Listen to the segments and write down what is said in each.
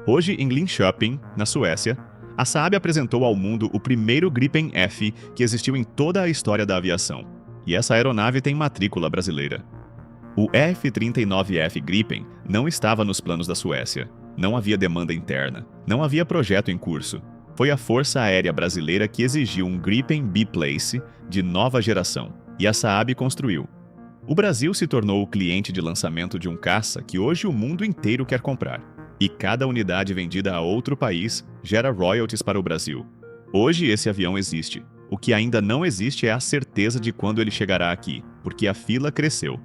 Hoje, em Linköping, na Suécia, a Saab apresentou ao mundo o primeiro Gripen F que existiu em toda a história da aviação. E essa aeronave tem matrícula brasileira. O F-39F Gripen não estava nos planos da Suécia. Não havia demanda interna. Não havia projeto em curso. Foi a Força Aérea Brasileira que exigiu um Gripen biplace de nova geração. E a Saab construiu. O Brasil se tornou o cliente de lançamento de um caça que hoje o mundo inteiro quer comprar. E cada unidade vendida a outro país gera royalties para o Brasil. Hoje esse avião existe. O que ainda não existe é a certeza de quando ele chegará aqui, porque a fila cresceu.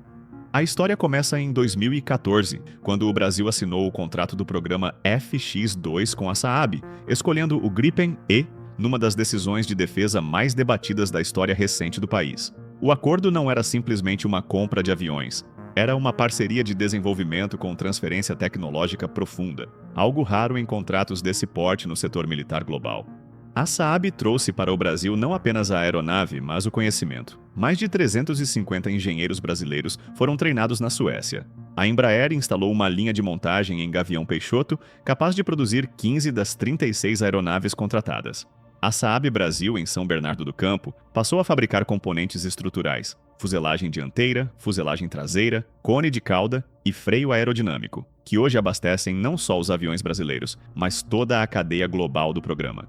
A história começa em 2014, quando o Brasil assinou o contrato do programa FX2 com a Saab, escolhendo o Gripen E numa das decisões de defesa mais debatidas da história recente do país. O acordo não era simplesmente uma compra de aviões, era uma parceria de desenvolvimento com transferência tecnológica profunda, algo raro em contratos desse porte no setor militar global. A Saab trouxe para o Brasil não apenas a aeronave, mas o conhecimento. Mais de 350 engenheiros brasileiros foram treinados na Suécia. A Embraer instalou uma linha de montagem em Gavião Peixoto, capaz de produzir 15 das 36 aeronaves contratadas. A Saab Brasil, em São Bernardo do Campo, passou a fabricar componentes estruturais, fuselagem dianteira, fuselagem traseira, cone de cauda e freio aerodinâmico, que hoje abastecem não só os aviões brasileiros, mas toda a cadeia global do programa.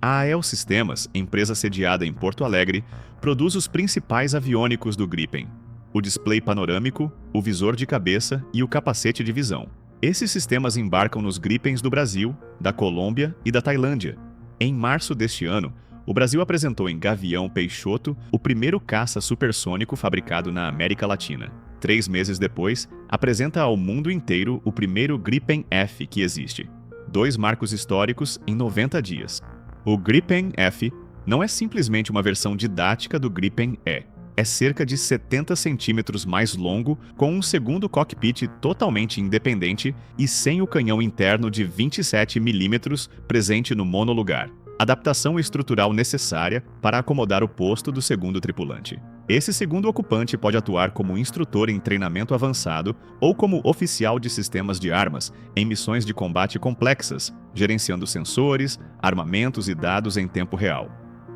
A AEL Sistemas, empresa sediada em Porto Alegre, produz os principais aviônicos do Gripen: o display panorâmico, o visor de cabeça e o capacete de visão. Esses sistemas embarcam nos Gripens do Brasil, da Colômbia e da Tailândia. Em março deste ano, o Brasil apresentou em Gavião Peixoto o primeiro caça supersônico fabricado na América Latina. 3 meses depois, apresenta ao mundo inteiro o primeiro Gripen F que existe. 2 marcos históricos em 90 dias. O Gripen F não é simplesmente uma versão didática do Gripen E. É cerca de 70 centímetros mais longo, com um segundo cockpit totalmente independente e sem o canhão interno de 27 milímetros presente no monolugar. Adaptação estrutural necessária para acomodar o posto do segundo tripulante. Esse segundo ocupante pode atuar como instrutor em treinamento avançado ou como oficial de sistemas de armas em missões de combate complexas, gerenciando sensores, armamentos e dados em tempo real.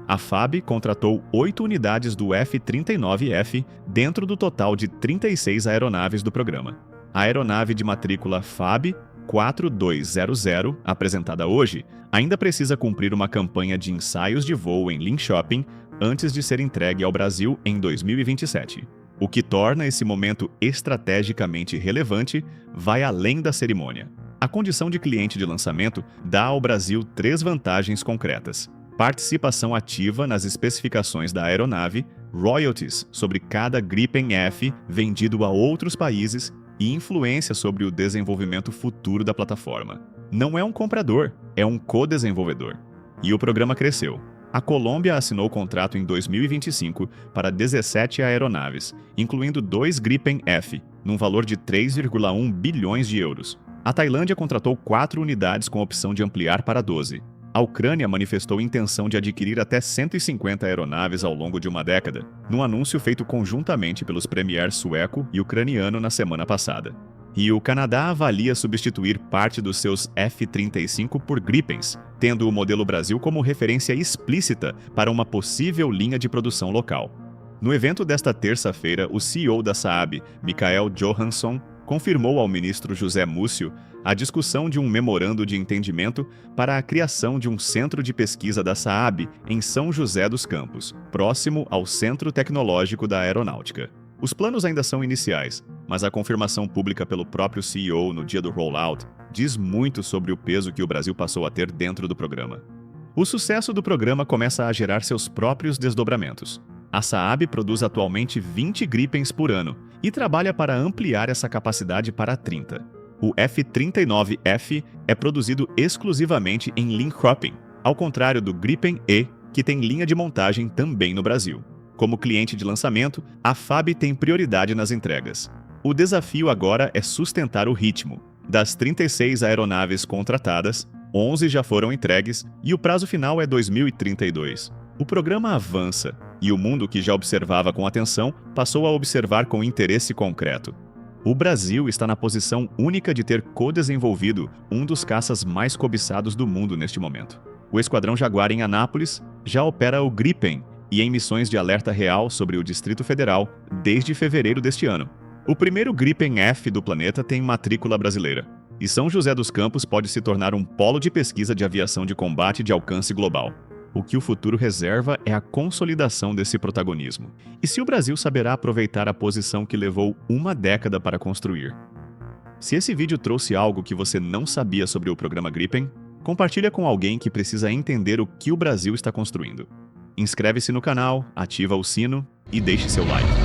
A FAB contratou 8 unidades do F-39F dentro do total de 36 aeronaves do programa. A aeronave de matrícula FAB 4200, apresentada hoje, ainda precisa cumprir uma campanha de ensaios de voo em Linköping antes de ser entregue ao Brasil em 2027. O que torna esse momento estrategicamente relevante vai além da cerimônia. A condição de cliente de lançamento dá ao Brasil 3 vantagens concretas: participação ativa nas especificações da aeronave, royalties sobre cada Gripen F vendido a outros países e influência sobre o desenvolvimento futuro da plataforma. Não é um comprador, é um co-desenvolvedor. E o programa cresceu. A Colômbia assinou o contrato em 2025 para 17 aeronaves, incluindo 2 Gripen F, num valor de 3,1 bilhões de euros. A Tailândia contratou 4 unidades com opção de ampliar para 12. A Ucrânia manifestou intenção de adquirir até 150 aeronaves ao longo de uma década, num anúncio feito conjuntamente pelos premiers sueco e ucraniano na semana passada. E o Canadá avalia substituir parte dos seus F-35 por Gripens, tendo o modelo Brasil como referência explícita para uma possível linha de produção local. No evento desta terça-feira, o CEO da Saab, Mikael Johansson, confirmou ao ministro José Múcio a discussão de um memorando de entendimento para a criação de um centro de pesquisa da Saab em São José dos Campos, próximo ao Centro Tecnológico da Aeronáutica. Os planos ainda são iniciais, mas a confirmação pública pelo próprio CEO no dia do rollout diz muito sobre o peso que o Brasil passou a ter dentro do programa. O sucesso do programa começa a gerar seus próprios desdobramentos. A Saab produz atualmente 20 Gripens por ano e trabalha para ampliar essa capacidade para 30. O F-39F é produzido exclusivamente em Linköping, ao contrário do Gripen E, que tem linha de montagem também no Brasil. Como cliente de lançamento, a FAB tem prioridade nas entregas. O desafio agora é sustentar o ritmo. Das 36 aeronaves contratadas, 11 já foram entregues e o prazo final é 2032. O programa avança e o mundo que já observava com atenção passou a observar com interesse concreto. O Brasil está na posição única de ter co-desenvolvido um dos caças mais cobiçados do mundo neste momento. O Esquadrão Jaguar em Anápolis já opera o Gripen e em missões de alerta real sobre o Distrito Federal desde fevereiro deste ano. O primeiro Gripen F do planeta tem matrícula brasileira, e São José dos Campos pode se tornar um polo de pesquisa de aviação de combate de alcance global. O que o futuro reserva é a consolidação desse protagonismo. E se o Brasil saberá aproveitar a posição que levou uma década para construir? Se esse vídeo trouxe algo que você não sabia sobre o programa Gripen, compartilha com alguém que precisa entender o que o Brasil está construindo. Inscreve-se no canal, ativa o sino e deixe seu like.